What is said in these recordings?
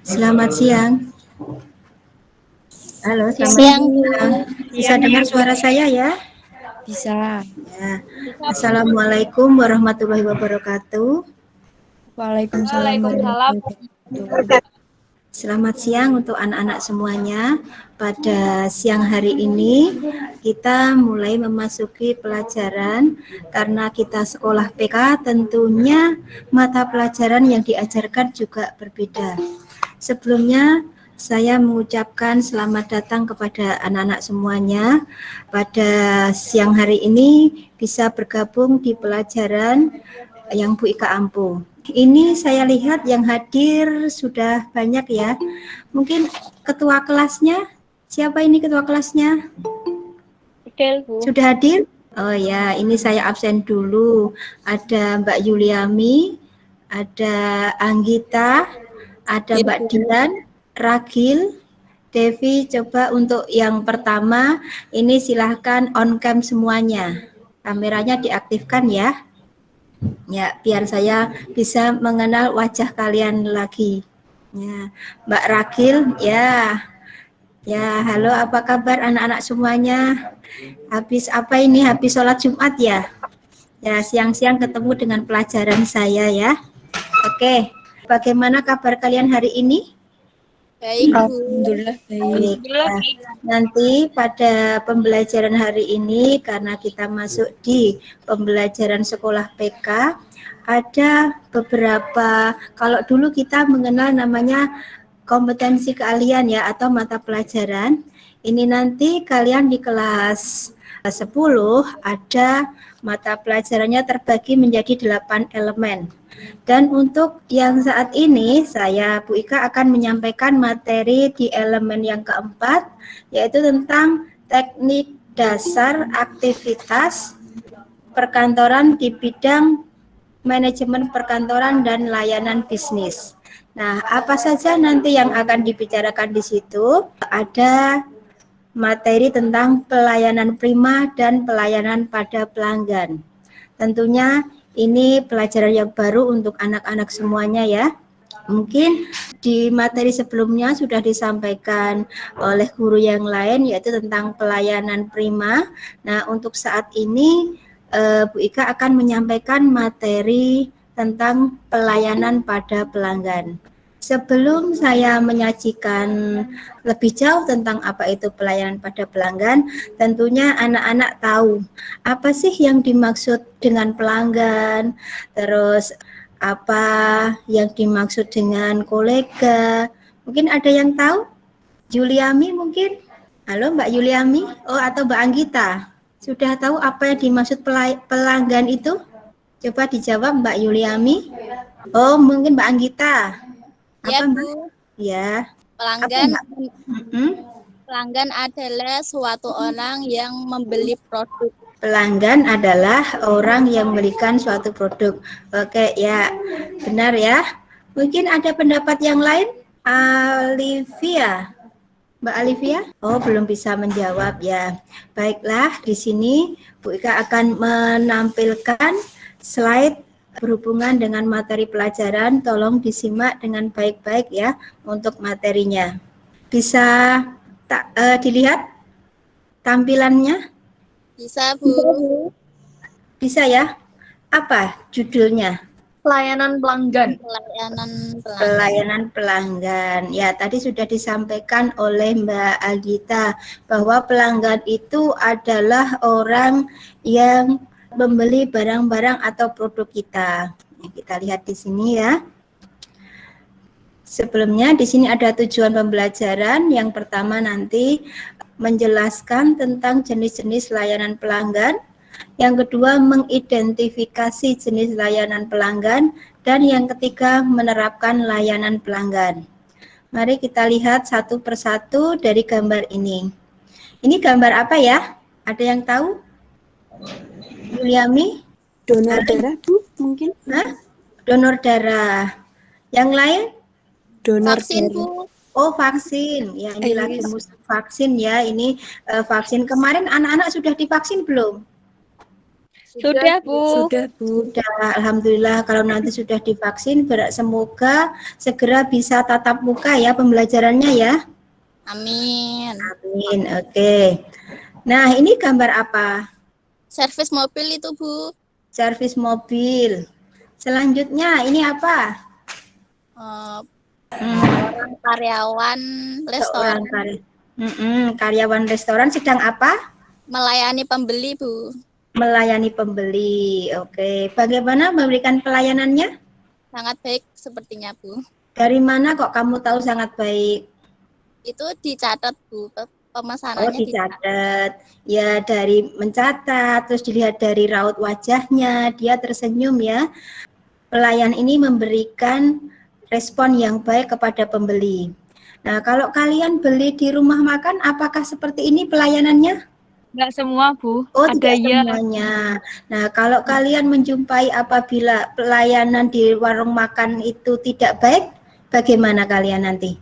Selamat siang. Halo, selamat Siang, Bu. siang. Bisa dengar suara saya ya? Bisa. Ya. Assalamualaikum warahmatullahi wabarakatuh. Waalaikumsalam warahmatullahi wabarakatuh. Selamat siang untuk anak-anak semuanya. Pada siang hari ini kita mulai memasuki pelajaran karena kita sekolah PK, tentunya mata pelajaran yang diajarkan juga berbeda. Sebelumnya saya mengucapkan selamat datang kepada anak-anak semuanya. Pada siang hari ini bisa bergabung di pelajaran yang Bu Ika ampu. Ini saya lihat yang hadir sudah banyak ya. Mungkin ketua kelasnya, siapa ini ketua kelasnya? Betul, Bu. Sudah hadir? Oh ya, ini saya absen dulu. Ada Mbak Yuliami, ada Anggita, ada Mbak Dian, Ragil, Devi. Coba untuk yang pertama, ini silahkan on cam semuanya. Kameranya diaktifkan ya. Ya, biar saya bisa mengenal wajah kalian lagi. Ya, Mbak Ragil, ya. Ya, halo, apa kabar anak-anak semuanya? Habis apa ini? Habis sholat Jumat ya? Ya, siang-siang ketemu dengan pelajaran saya ya. Oke, bagaimana kabar kalian hari ini? Baik, Bu. Alhamdulillah baik. Nah, nanti pada pembelajaran hari ini karena kita masuk di pembelajaran sekolah PK, ada beberapa, kalau dulu kita mengenal namanya kompetensi keahlian ya atau mata pelajaran. Ini nanti kalian di kelas 10 ada mata pelajarannya terbagi menjadi 8 elemen. Dan untuk yang saat ini saya Bu Ika akan menyampaikan materi di elemen yang keempat, yaitu tentang teknik dasar aktivitas perkantoran di bidang manajemen perkantoran dan layanan bisnis. Nah, apa saja nanti yang akan dibicarakan di situ? Ada materi tentang pelayanan prima dan pelayanan pada pelanggan. Tentunya ini pelajaran yang baru untuk anak-anak semuanya ya. Mungkin di materi sebelumnya sudah disampaikan oleh guru yang lain yaitu tentang pelayanan prima. Nah, untuk saat ini Bu Ika akan menyampaikan materi tentang pelayanan pada pelanggan. Sebelum saya menyajikan lebih jauh tentang apa itu pelayanan pada pelanggan, tentunya anak-anak tahu apa sih yang dimaksud dengan pelanggan, terus apa yang dimaksud dengan kolega. Mungkin ada yang tahu? Juliami mungkin? Halo Mbak Yuliami, atau Mbak Anggita. Sudah tahu apa yang dimaksud pelanggan itu? Coba dijawab Mbak Yuliami. Oh, mungkin Mbak Anggita. Ya, Apa Mbak? Bu. Ya. Pelanggan Apa, pelanggan adalah suatu orang yang membeli produk. Pelanggan adalah orang yang membelikan suatu produk. Oke, ya. Benar ya. Mungkin ada pendapat yang lain? Alivia. Mbak Alivia? Oh, belum bisa menjawab ya. Baiklah, di sini Bu Ika akan menampilkan slide berhubungan dengan materi pelajaran. Tolong disimak dengan baik-baik ya untuk materinya. Bisa dilihat tampilannya? Bisa, Bu. Bisa ya? Apa judulnya? Pelayanan pelanggan. Pelayanan pelanggan. Ya, tadi sudah disampaikan oleh Mbak Agita bahwa pelanggan itu adalah orang yang membeli barang-barang atau produk kita. Kita lihat di sini ya. Sebelumnya di sini ada tujuan pembelajaran. Yang pertama nanti menjelaskan tentang jenis-jenis layanan pelanggan. Yang kedua, mengidentifikasi jenis layanan pelanggan. Dan yang ketiga, menerapkan layanan pelanggan. Mari kita lihat satu persatu dari gambar ini. Ini gambar apa ya? Ada yang tahu? Yuliami? Donor darah, Bu, mungkin? Donor darah. Yang lain? Donor Vaksin, darah. Bu. Oh, vaksin. Ya, ini lagi musim vaksin ya. Ini vaksin. Kemarin anak-anak sudah divaksin belum? Sudah, Bu. Sudah, Bu. Sudah, alhamdulillah. Kalau nanti sudah divaksin, semoga segera bisa tatap muka ya pembelajarannya ya. Amin. Amin. Oke. Nah, ini gambar apa? Servis mobil itu, Bu. Servis mobil. Selanjutnya, ini apa? Eh, Hmm, Orang karyawan seorang restoran karyawan restoran sedang apa? melayani pembeli, Bu. Melayani pembeli. Oke. Bagaimana memberikan pelayanannya? Sangat baik sepertinya, Bu. Dari mana kok kamu tahu sangat baik? Itu dicatat, Bu. Oh, Pemesanannya dicatat. Ya, dari mencatat, terus dilihat dari raut wajahnya, dia tersenyum ya. Pelayan ini memberikan respon yang baik kepada pembeli. Nah, kalau kalian beli di rumah makan, apakah seperti ini pelayanannya? Enggak semua, Bu. Oh, Ada tidak ya. semuanya. Nah, kalau kalian menjumpai apabila pelayanan di warung makan itu tidak baik, bagaimana kalian nanti?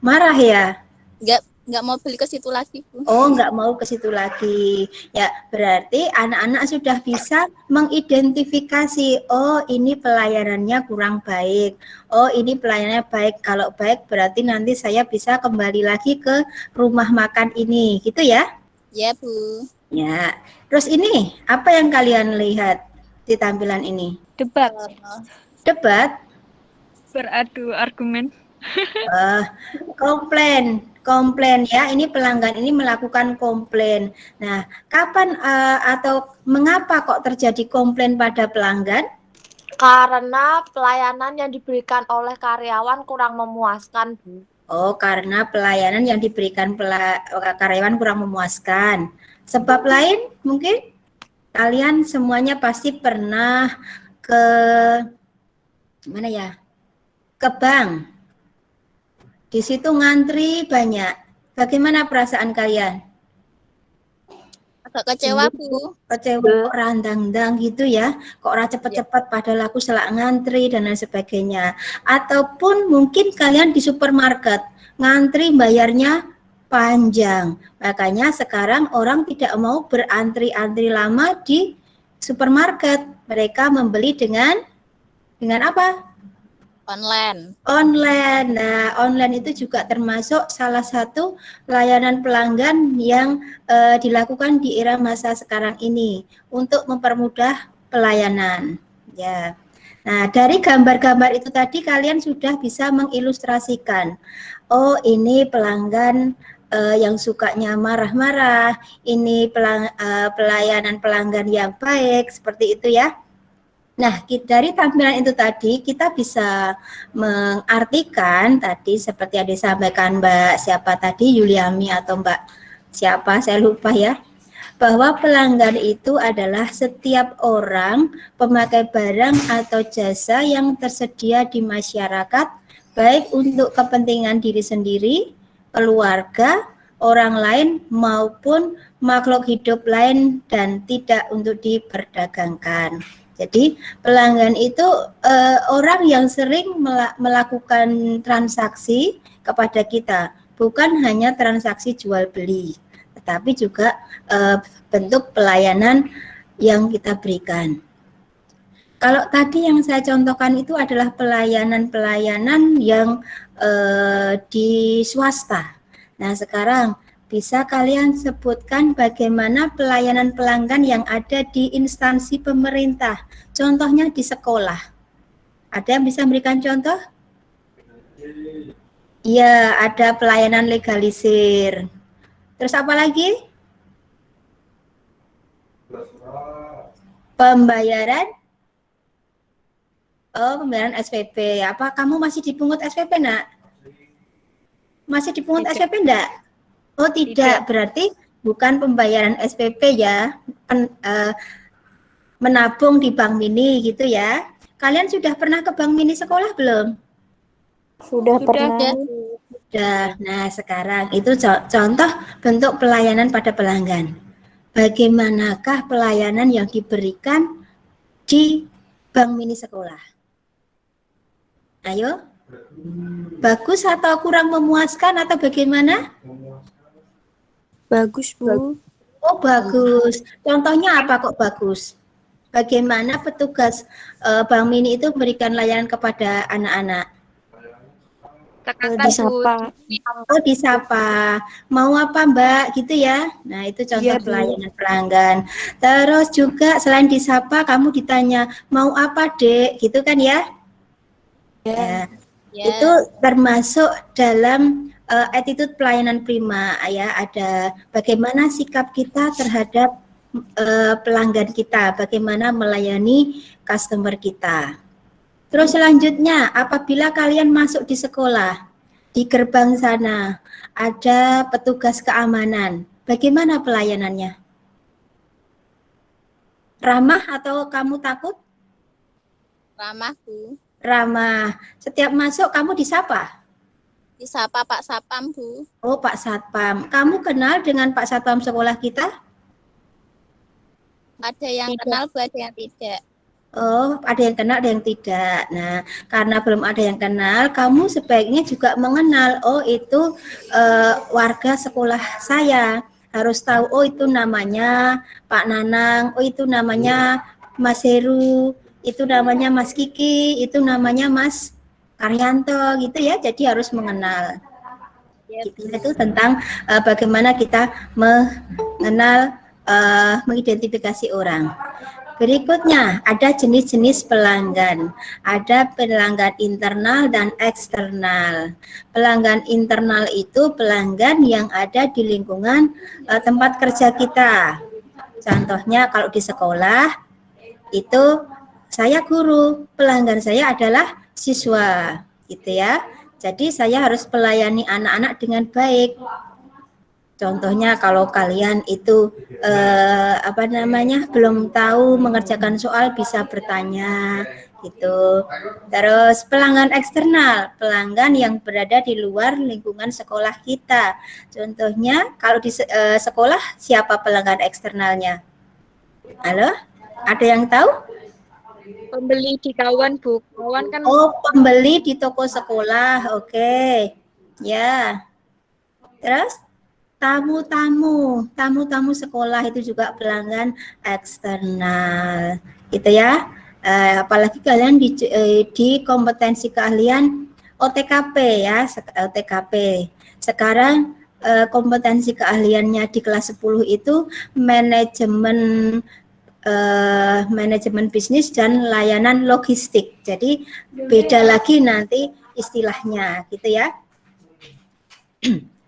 Marah ya? nggak mau beli ke situ lagi, Bu. Oh, nggak mau ke situ lagi. Ya, berarti anak-anak sudah bisa mengidentifikasi, oh ini pelayanannya kurang baik. Oh, ini pelayanannya baik. Kalau baik berarti nanti saya bisa kembali lagi ke rumah makan ini, gitu ya? Ya, Bu. Ya. Terus ini, apa yang kalian lihat di tampilan ini? Debat. Debat? Beradu argumen. Komplain ya, ini pelanggan ini melakukan komplain. Nah, kapan atau mengapa kok terjadi komplain pada pelanggan? Karena pelayanan yang diberikan oleh karyawan kurang memuaskan, Bu. Oh, karena pelayanan yang diberikan karyawan kurang memuaskan. Sebab lain mungkin kalian semuanya pasti pernah ke mana ya? Ke bank. Di situ ngantri banyak. Bagaimana perasaan kalian? Agak kecewa, Bu. Kecewa kok randang-dang gitu ya. Kok ora cepet-cepet padahal aku selak ngantri dan lain sebagainya. Ataupun mungkin kalian di supermarket ngantri bayarnya panjang. Makanya sekarang orang tidak mau berantri-antri lama di supermarket. Mereka membeli dengan apa? Online. Online. Nah, online itu juga termasuk salah satu layanan pelanggan yang dilakukan di era masa sekarang ini untuk mempermudah pelayanan. Ya. Nah, dari gambar-gambar itu tadi kalian sudah bisa mengilustrasikan. Oh, ini pelanggan yang sukanya marah-marah. Ini pelayanan pelanggan yang baik, seperti itu ya. Nah, dari tampilan itu tadi kita bisa mengartikan tadi seperti yang disampaikan Mbak siapa tadi, Yuliami atau Mbak siapa, saya lupa ya, bahwa pelanggan itu adalah setiap orang pemakai barang atau jasa yang tersedia di masyarakat, baik untuk kepentingan diri sendiri, keluarga, orang lain maupun makhluk hidup lain dan tidak untuk diperdagangkan. Jadi pelanggan itu orang yang sering melakukan transaksi kepada kita, bukan hanya transaksi jual beli, tetapi juga bentuk pelayanan yang kita berikan. Kalau tadi yang saya contohkan itu adalah pelayanan-pelayanan yang di swasta. Nah, sekarang bisa kalian sebutkan bagaimana pelayanan pelanggan yang ada di instansi pemerintah, contohnya di sekolah. Ada yang bisa memberikan contoh? Iya, ada pelayanan legalisir. Terus apa lagi? Pembayaran? Oh, pembayaran SPP. Apa kamu masih dipungut SPP, Nak? Masih dipungut SPP enggak? Oh tidak, berarti bukan pembayaran SPP ya, menabung di Bank Mini gitu ya. Kalian sudah pernah ke Bank Mini sekolah belum? Sudah pernah. Sudah. Nah sekarang itu contoh bentuk pelayanan pada pelanggan. Bagaimanakah pelayanan yang diberikan di Bank Mini sekolah? Ayo, bagus atau kurang memuaskan atau bagaimana? Bagus, Bu. Oh, bagus. Contohnya apa kok bagus? Bagaimana petugas Bank Mini itu memberikan layanan kepada anak-anak? Tekan Bu. Disapa. Oh, disapa. Mau apa Mbak? Gitu ya. Nah, itu contoh Iya, Bu. pelayanan pelanggan. Terus juga selain disapa, kamu ditanya, mau apa Dek? Gitu kan ya? Ya. Ya. Itu termasuk dalam attitude pelayanan prima ya. Ada bagaimana sikap kita terhadap pelanggan kita, bagaimana melayani customer kita. Terus selanjutnya, apabila kalian masuk di sekolah, di gerbang sana ada petugas keamanan, bagaimana pelayanannya? Ramah atau kamu takut? Ramah Bu. Ramah. Setiap masuk kamu disapa? Disapa Pak Sapam Bu. Oh, Pak Satpam. Kamu kenal dengan Pak Satpam sekolah kita? Ada yang kenal Bu, ada yang tidak. Oh, ada yang kenal, ada yang tidak. Nah, karena belum ada yang kenal, kamu sebaiknya juga mengenal. Oh, itu warga sekolah saya. Harus tahu, oh itu namanya Pak Nanang, oh itu namanya Mas Heru, itu namanya Mas Kiki, itu namanya Mas Karyanto, gitu ya. Jadi harus mengenal. Ya, Itu tentang bagaimana kita mengenal, mengidentifikasi orang. Berikutnya, ada jenis-jenis pelanggan. Ada pelanggan internal dan eksternal. Pelanggan internal itu pelanggan yang ada di lingkungan tempat kerja kita. Contohnya kalau di sekolah, itu saya guru, pelanggan saya adalah siswa, gitu ya. Jadi saya harus melayani anak-anak dengan baik. Contohnya kalau kalian itu belum tahu mengerjakan soal bisa bertanya gitu. Terus pelanggan eksternal, pelanggan yang berada di luar lingkungan sekolah kita. Contohnya kalau di sekolah siapa pelanggan eksternalnya? Halo? Ada yang tahu? Pembeli di kawan Bu. Kawan kan Oh, pembeli di toko sekolah. Oke. Ya. Terus tamu-tamu sekolah itu juga pelanggan eksternal, gitu ya. Apalagi kalian di kompetensi keahlian OTKP ya, OTKP. Sekarang kompetensi keahliannya di kelas 10 itu manajemen bisnis dan layanan logistik. Jadi beda lagi nanti istilahnya, gitu ya.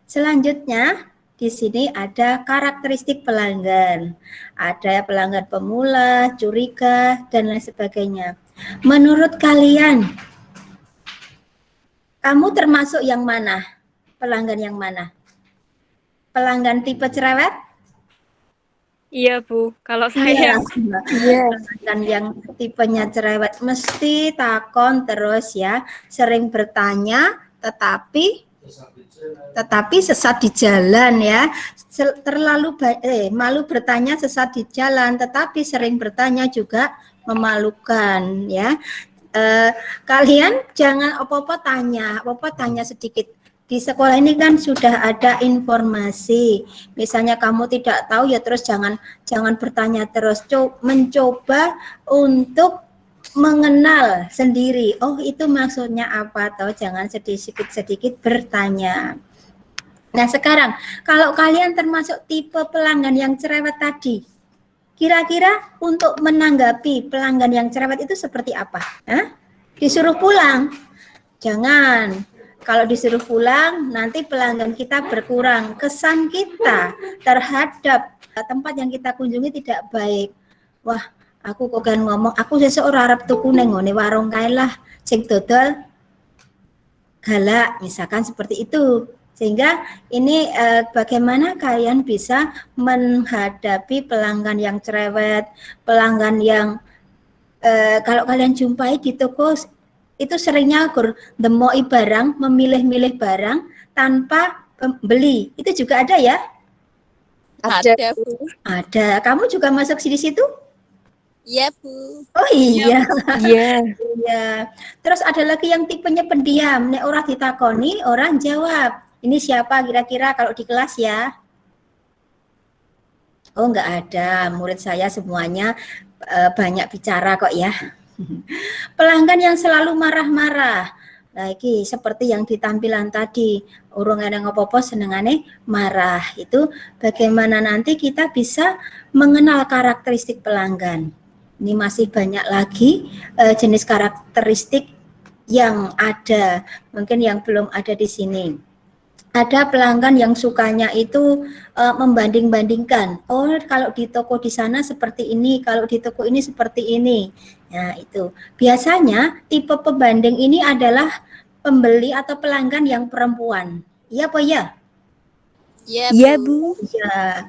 Selanjutnya di sini ada karakteristik pelanggan. Ada pelanggan pemula, curiga, dan lain sebagainya. Menurut kalian, kamu termasuk yang mana? Pelanggan yang mana? Pelanggan tipe cerewet? iya Bu. Kalau saya Pelanggan yang tipenya cerewet mesti takon terus ya, sering bertanya, tetapi sesat di jalan ya. Terlalu malu bertanya, sesat di jalan, tetapi sering bertanya juga memalukan ya. Kalian jangan apa-apa tanya sedikit. Di sekolah ini kan sudah ada informasi. Misalnya kamu tidak tahu ya terus jangan bertanya terus. Mencoba untuk mengenal sendiri. Oh, itu maksudnya apa? Atau jangan sedikit bertanya. Nah, sekarang kalau kalian termasuk tipe pelanggan yang cerewet tadi, kira-kira untuk menanggapi pelanggan yang cerewet itu seperti apa? Hah? Disuruh pulang? Jangan. Kalau disuruh pulang, nanti pelanggan kita berkurang. Kesan kita terhadap tempat yang kita kunjungi tidak baik. Wah, aku kok kan ngomong, aku seseorang arep tuku neng ngene warung kae lah, sing dodol galak, misalkan seperti itu. Sehingga ini bagaimana kalian bisa menghadapi pelanggan yang cerewet, pelanggan yang kalau kalian jumpai di toko itu seringnya demoi barang, memilih-milih barang tanpa beli. Itu juga ada ya? Ada Bu. Ada. Kamu juga masuk di situ? Iya Bu. Oh iya. Iya. Iya. Terus ada lagi yang tipenya pendiam. Nek orang ditakoni, orang jawab. Ini siapa kira-kira kalau di kelas ya? Oh, enggak ada. Murid saya semuanya banyak bicara kok ya. Pelanggan yang selalu marah-marah. Nah, iki seperti yang di tampilan tadi, urung ada ngopo-opo senengane marah. Itu bagaimana nanti kita bisa mengenal karakteristik pelanggan. Ini masih banyak lagi jenis karakteristik yang ada, mungkin yang belum ada di sini. Ada pelanggan yang sukanya itu membanding-bandingkan. Oh, kalau di toko di sana seperti ini, kalau di toko ini seperti ini. Nah, itu. Biasanya tipe pembanding ini adalah pembeli atau pelanggan yang perempuan. Iya apa ya? Iya, Bu. Ya,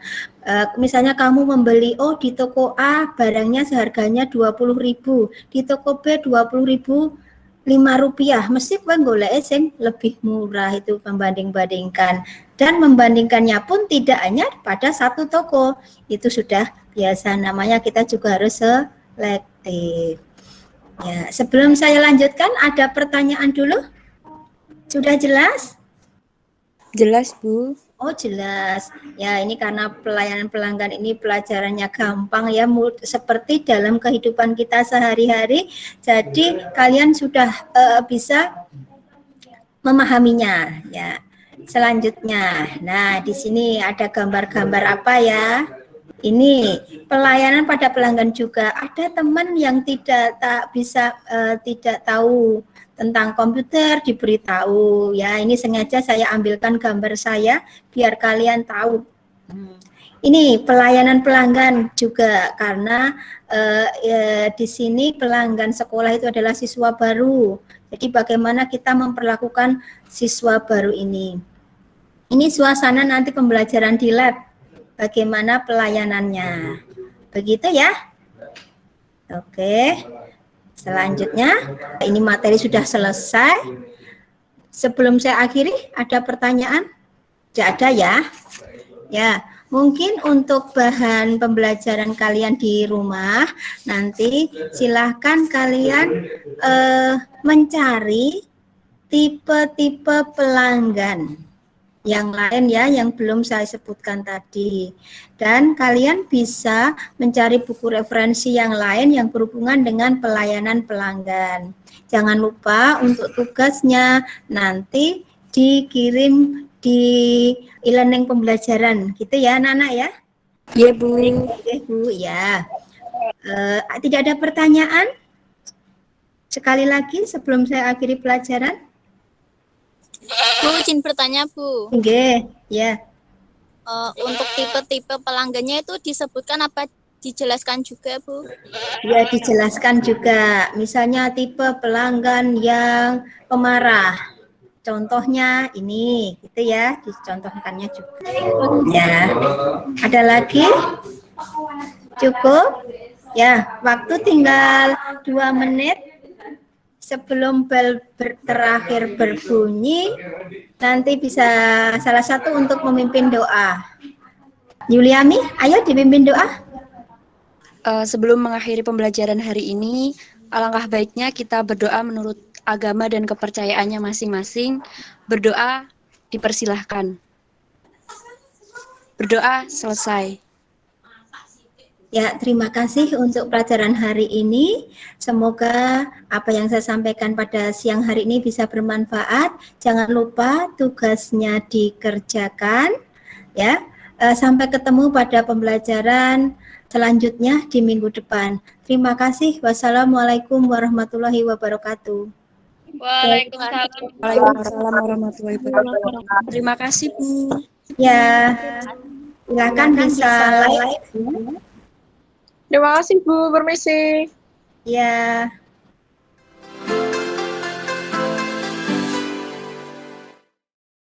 misalnya kamu membeli, oh di toko A barangnya seharganya 20.000, di toko B 20.000 Rp5, mesti kowe golek sing lebih murah, itu membanding-bandingkan. Dan membandingkannya pun tidak hanya pada satu toko, itu sudah biasa, namanya kita juga harus selektif. Ya, sebelum saya lanjutkan, ada pertanyaan dulu? Sudah jelas? Jelas, Bu. Oh, jelas. Ya, ini karena pelayanan pelanggan ini pelajarannya gampang ya, seperti dalam kehidupan kita sehari-hari. Jadi kalian sudah bisa memahaminya ya. Selanjutnya, nah di sini ada gambar-gambar apa ya? Ini pelayanan pada pelanggan juga. Ada teman yang tidak tidak tahu tentang komputer, diberitahu ya. Ini sengaja saya ambilkan gambar saya biar kalian tahu. Ini pelayanan pelanggan juga karena di sini pelanggan sekolah itu adalah siswa baru. Jadi bagaimana kita memperlakukan siswa baru ini. Ini suasana nanti pembelajaran di lab. Bagaimana pelayanannya. Begitu ya. Oke. Selanjutnya, ini materi sudah selesai. Sebelum saya akhiri, ada pertanyaan? Tidak ada ya? Ya, mungkin untuk bahan pembelajaran kalian di rumah, nanti silahkan kalian mencari tipe-tipe pelanggan yang lain ya, yang belum saya sebutkan tadi. Dan kalian bisa mencari buku referensi yang lain yang berhubungan dengan pelayanan pelanggan. Jangan lupa untuk tugasnya nanti dikirim di e-learning pembelajaran, gitu ya anak-anak ya? Iya, Bu. Oke, Bu, ya. Tidak ada pertanyaan? Sekali lagi sebelum saya akhiri pelajaran. Bu, izin bertanya, Bu. Oke, ya. Untuk tipe-tipe pelanggannya itu disebutkan apa dijelaskan juga, Bu? Ya, dijelaskan juga. Misalnya tipe pelanggan yang pemarah. Contohnya ini, gitu ya, dicontohkannya juga. Ya, ada lagi? Cukup? Ya, waktu tinggal 2 menit. Sebelum bel terakhir berbunyi, nanti bisa salah satu untuk memimpin doa. Yuliami, ayo dipimpin doa. Sebelum mengakhiri pembelajaran hari ini, alangkah baiknya kita berdoa menurut agama dan kepercayaannya masing-masing. Berdoa dipersilahkan. Berdoa selesai. Ya, terima kasih untuk pelajaran hari ini. Semoga apa yang saya sampaikan pada siang hari ini bisa bermanfaat. Jangan lupa tugasnya dikerjakan. Ya, sampai ketemu pada pembelajaran selanjutnya di minggu depan. Terima kasih. Wassalamualaikum warahmatullahi wabarakatuh. Waalaikumsalam. Waalaikumsalam warahmatullahi wabarakatuh. Terima kasih, Bu. Ya, silakan bisa live. Terima kasih Bu, permisi. Ya.